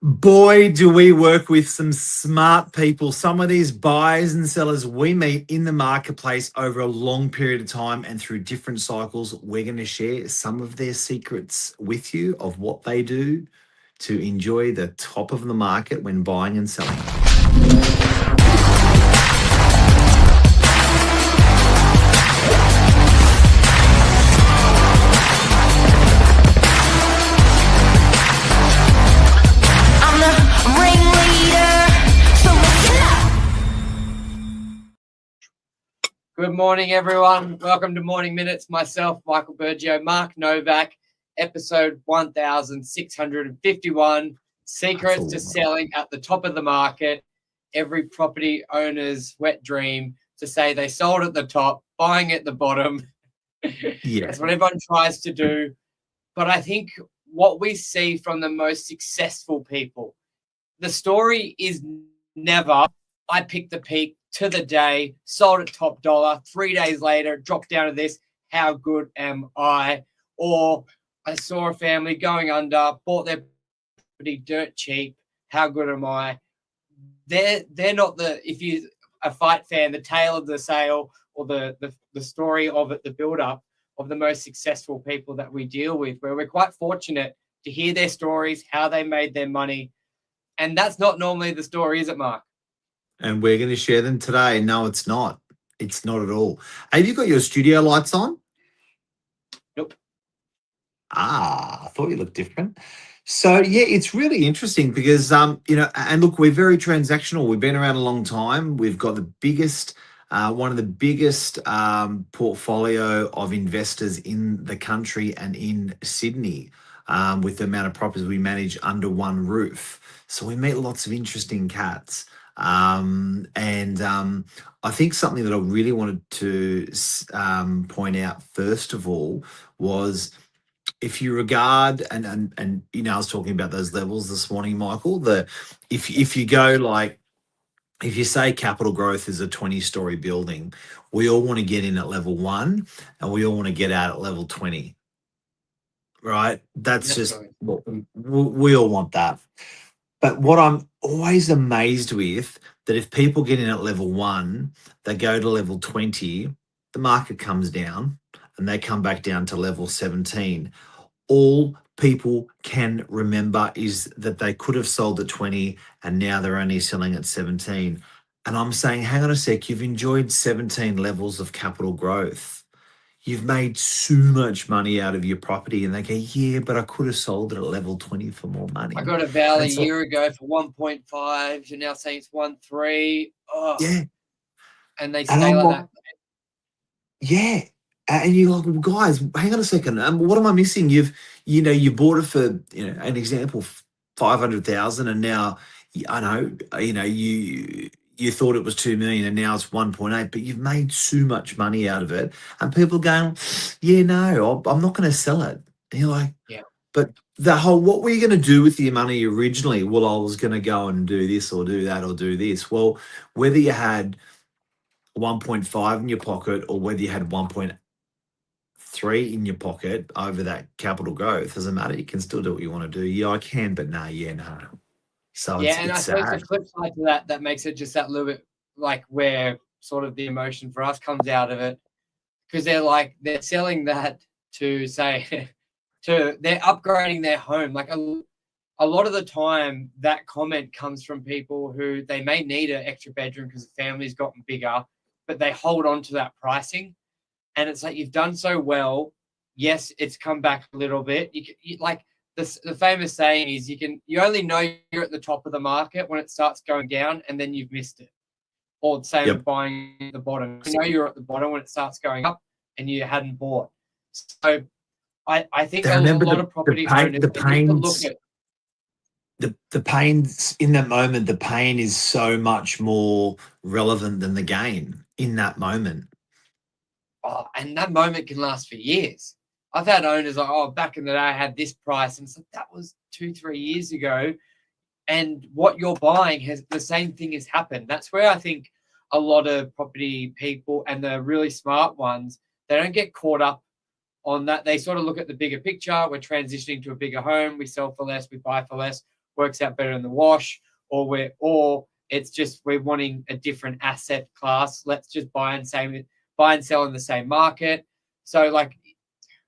Boy, do we work with some smart people. Some of these buyers and sellers we meet in the marketplace over a long period of time and through different cycles. We're going to share some of their secrets with you of what they do to enjoy the top of the market when buying and selling. Good morning, everyone. Welcome to Morning Minutes. Myself, Michael Burgio Mark Novak, episode 1651, Secrets to Selling at the Top of the Market. Every property owner's wet dream to say they sold at the top, buying at the bottom. Yeah. That's what everyone tries to do. But I think what we see from the most successful people, the story is never, I picked the peak to the day, sold at top dollar, 3 days later, dropped down to this, how good am I? Or I saw a family going under, bought their property dirt cheap, how good am I? They're not if you a fight fan, the tale of the sale or the story of it, the build-up of the most successful people that we deal with, where we're quite fortunate to hear their stories, how they made their money. And that's not normally the story, is it, Mark? And we're going to share them today. No, it's not. It's not at all. Have you got your studio lights on? Nope. I thought you looked different. So, yeah, it's really interesting because, and look, we're very transactional. We've been around a long time. We've got the biggest, one of the biggest portfolio of investors in the country and in Sydney with the amount of properties we manage under one roof. So we meet lots of interesting cats. I think something that I really wanted to point out first of all was if you regard and I was talking about those levels this morning, Michael. If you go like if you say capital growth is a 20-story building, we all want to get in at level 1 and we all want to get out at level 20. Right? That's just we all want that. But what I'm always amazed with, that if people get in at level 1, they go to level 20, the market comes down and they come back down to level 17. All people can remember is that they could have sold at 20 and now they're only selling at 17. And I'm saying, hang on a sec, you've enjoyed 17 levels of capital growth. You've made so much money out of your property. And they go, yeah, but I could have sold it at level 20 for more money. I got a val a year ago for 1.5. You're now saying it's 1.3. Oh, yeah. And they stay like that. Yeah. And you're like, well, guys, hang on a second. What am I missing? You bought it for, an example, 500,000, and now I know, you thought it was 2 million and now it's 1.8, but you've made so much money out of it. And people are going, yeah, no, I'm not going to sell it. And you're like, yeah. But what were you going to do with your money originally? Well, I was going to go and do this or do that or do this. Well, whether you had 1.5 in your pocket or whether you had 1.3 in your pocket over that capital growth, doesn't matter. You can still do what you want to do. Yeah, I can, but no. So yeah, and I suppose the flip side to that makes it just that little bit like where sort of the emotion for us comes out of it, because they're selling that to say they're upgrading their home. Like a lot of the time, that comment comes from people who they may need an extra bedroom because the family's gotten bigger, but they hold on to that pricing. And it's like, you've done so well. Yes, it's come back a little bit. You like the famous saying is you only know you're at the top of the market when it starts going down and then you've missed it. Or the same with buying at the bottom. You know you're at the bottom when it starts going up and you hadn't bought. So I think a lot of property owners look at the pains in that moment. The pain is so much more relevant than the gain in that moment. Oh, and that moment can last for years. I've had owners like, back in the day I had this price, and it's like, that was 2-3 years ago. And what you're buying the same thing has happened. That's where I think a lot of property people and the really smart ones, they don't get caught up on that. They sort of look at the bigger picture. We're transitioning to a bigger home. We sell for less. We buy for less. works out better in the wash, or it's just we're wanting a different asset class. Let's just buy and sell in the same market. So like,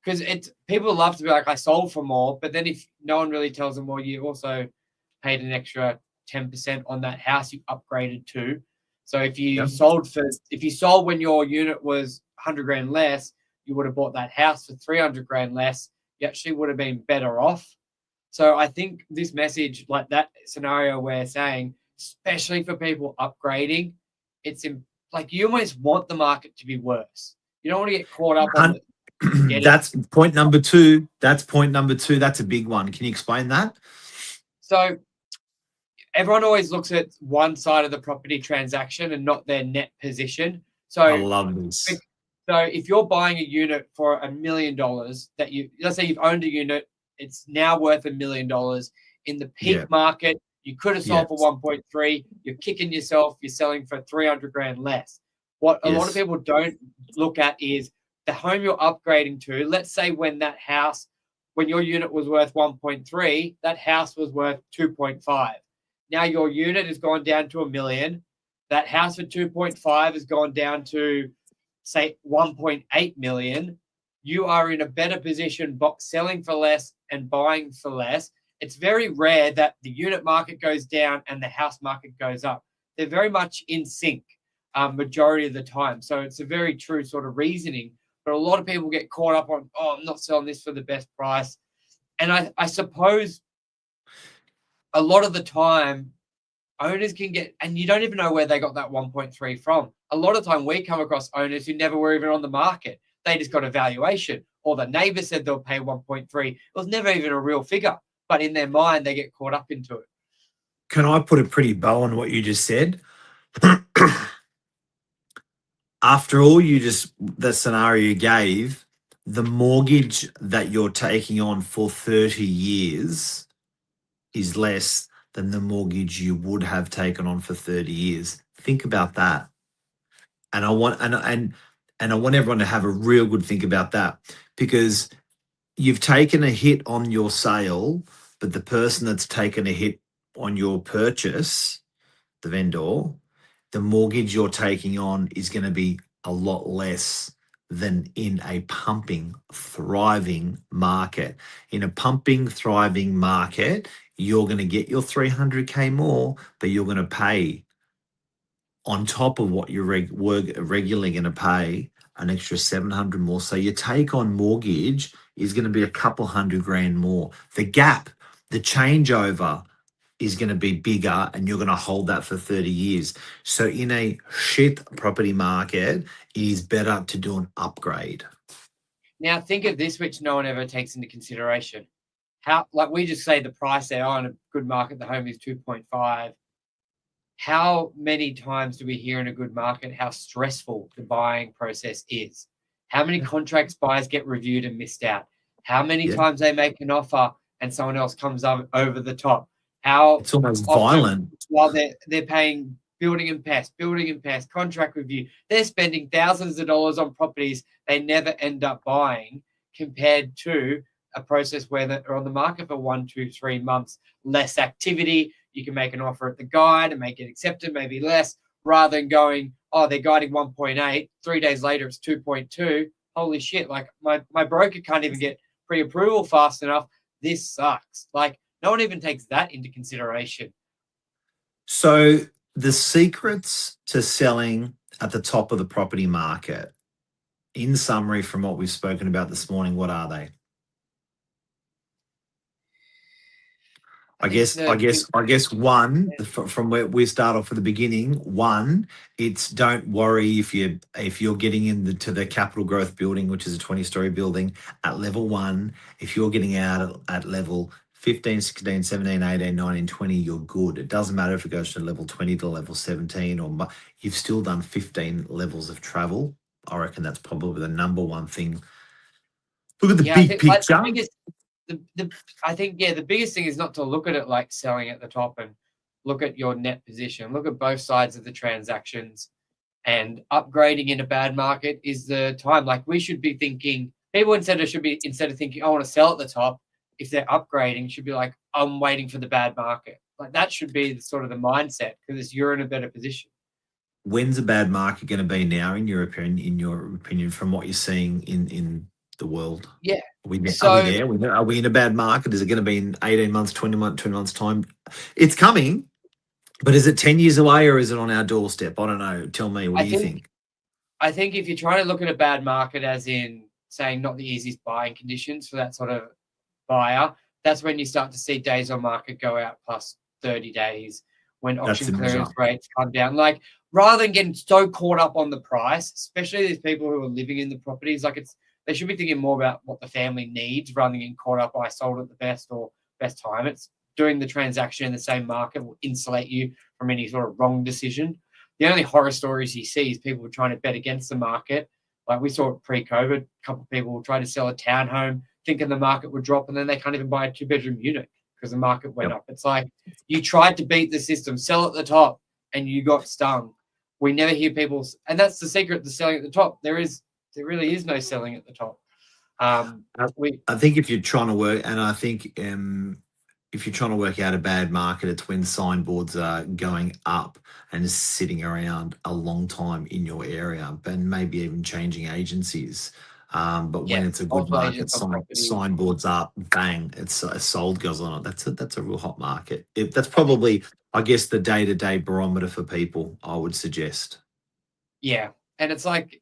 because it's people love to be like, I sold for more, but then if no one really tells them, well, you also paid an extra 10% on that house you upgraded to. So if you sold when your unit was 100 grand less, you would have bought that house for 300 grand less. You actually would have been better off. So I think this message, like that scenario we're saying, especially for people upgrading, it's like you almost want the market to be worse. You don't want to get caught up on it. That's point number two. That's a big one. Can you explain that? So everyone always looks at one side of the property transaction and not their net position. So I love this. So if you're buying a unit for $1 million let's say you've owned a unit, it's now worth $1 million. In the peak market, you could have sold for 1.3. You're kicking yourself. You're selling for 300 grand less. What a lot of people don't look at is the home you're upgrading to. Let's say when your unit was worth 1.3, that house was worth 2.5. Now your unit has gone down to $1 million. That house for 2.5 has gone down to, say, 1.8 million. You are in a better position selling for less and buying for less. It's very rare that the unit market goes down and the house market goes up. They're very much in sync majority of the time. So it's a very true sort of reasoning. But a lot of people get caught up on, I'm not selling this for the best price. And I suppose a lot of the time, owners can get, and you don't even know where they got that 1.3 from. A lot of time we come across owners who never were even on the market. They just got a valuation, or the neighbor said they'll pay 1.3. It was never even a real figure, but in their mind, they get caught up into it. Can I put a pretty bow on what you just said? After all the scenario you gave, the mortgage that you're taking on for 30 years is less than the mortgage you would have taken on for 30 years. Think about that. And I want I want everyone to have a real good think about that, because you've taken a hit on your sale, but the person that's taken a hit on your purchase, the vendor, the mortgage you're taking on is going to be a lot less than in a pumping, thriving market. In a pumping, thriving market, you're going to get your 300K more, but you're going to pay on top of what you're regularly going to pay an extra 700 more. So your take on mortgage is going to be a couple hundred grand more. The gap, the changeover is going to be bigger, and you're going to hold that for 30 years. So in a shit property market, it is better to do an upgrade. Now think of this, which no one ever takes into consideration. Like we just say the price there on a good market, the home is 2.5. How many times do we hear in a good market how stressful the buying process is? How many contracts buyers get reviewed and missed out? How many times they make an offer and someone else comes up over the top? How it's almost violent. While they're paying building and pest, contract review, they're spending thousands of dollars on properties they never end up buying, compared to a process where they're on the market for 1, 2, 3 months, less activity. You can make an offer at the guide and make it accepted, maybe less, rather than going, they're guiding 1.8. 3 days later, it's 2.2. Holy shit. Like my broker can't even get pre-approval fast enough. This sucks. Like no one even takes that into consideration. So the secrets to selling at the top of the property market, in summary, from what we've spoken about this morning, what are they? I guess one, from where we start off at the beginning, one, it's don't worry if you're getting into the capital growth building, which is a 20-story building at level 1. If you're getting out at level 15, 16, 17, 18, 19, 20, you're good. It doesn't matter if it goes to level 20 to level 17, or you've still done 15 levels of travel. I reckon that's probably the number one thing. Look at the big picture. I think the biggest thing is not to look at it like selling at the top, and look at your net position. Look at both sides of the transactions, and upgrading in a bad market is the time. Like we should be thinking, people instead of thinking, I want to sell at the top, if they're upgrading, should be like, I'm waiting for the bad market. Like that should be the sort of the mindset, because you're in a better position. When's a bad market going to be now, in your opinion? In your opinion, from what you're seeing in the world, Yeah. are we So there? Are we in a bad market? Is it going to be in 18 months, 20 months time? It's coming, but is it 10 years away, or is it on our doorstep? I don't know. Tell me. What I do you think think? I think if you're trying to look at a bad market as in saying not the easiest buying conditions for that sort of buyer, that's when you start to see days on market go out plus 30 days, when That's auction the measure. clearance rates come down. Like, rather than getting so caught up on the price, especially these people who are living in the properties, like they should be thinking more about what the family needs rather than getting caught up, I sold at the best or best time. It's doing the transaction in the same market will insulate you from any sort of wrong decision. The only horror stories you see is people trying to bet against the market. Like we saw it pre-COVID, a couple of people try to sell a townhome thinking the market would drop, and then they can't even buy a 2-bedroom unit because the market went Yep. up. It's like you tried to beat the system, sell at the top, and you got stung. We never hear people, and that's the secret to selling at the top. There really is no selling at the top. I think if you're trying to work, and I think if you're trying to work out a bad market, it's when signboards are going up and sitting around a long time in your area, and maybe even changing agencies. But when it's a good multiple market, agents on property. signboards up, bang, it's sold goes on it. That's a real hot market. That's probably, I guess, the day-to-day barometer for people, I would suggest. Yeah, and it's like,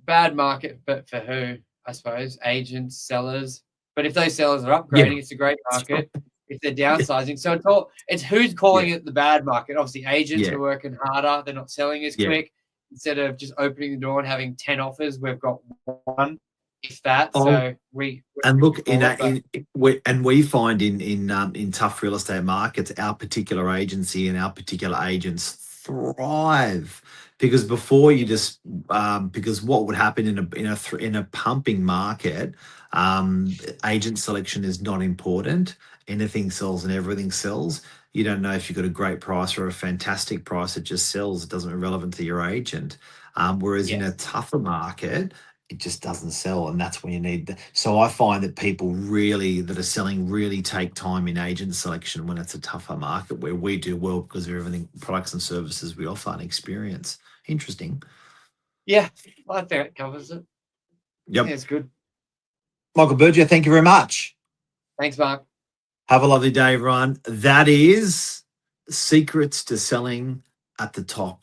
bad market, but for who? I suppose agents, sellers. But if those sellers are Yeah. upgrading, it's a great That's right. market. If they're downsizing, so it's who's calling it the bad market. Obviously, agents Yeah. are working harder; they're not selling as Yeah. quick. Instead of just opening the door and having 10 offers, we've got one, if that. Oh, So we and look, we find in tough real estate markets, our particular agency and our particular agents thrive, because before you just because what would happen in a pumping market, agent selection is not important. Anything sells and everything sells. You don't know if you've got a great price or a fantastic price. It just sells. It doesn't relevant to your agent. Whereas in a tougher market, it just doesn't sell, and that's when you need so I find that people that are selling really take time in agent selection when it's a tougher market, where we do well because of everything, products and services we offer and experience. Interesting. Yeah, I think that covers it. Yep. Yeah, it's good. Michael Burgio, thank you very much. Thanks, Mark. Have a lovely day, everyone. That is secrets to selling at the top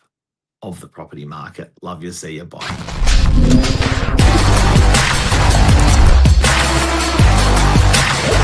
of the property market. Love you. See you. Bye.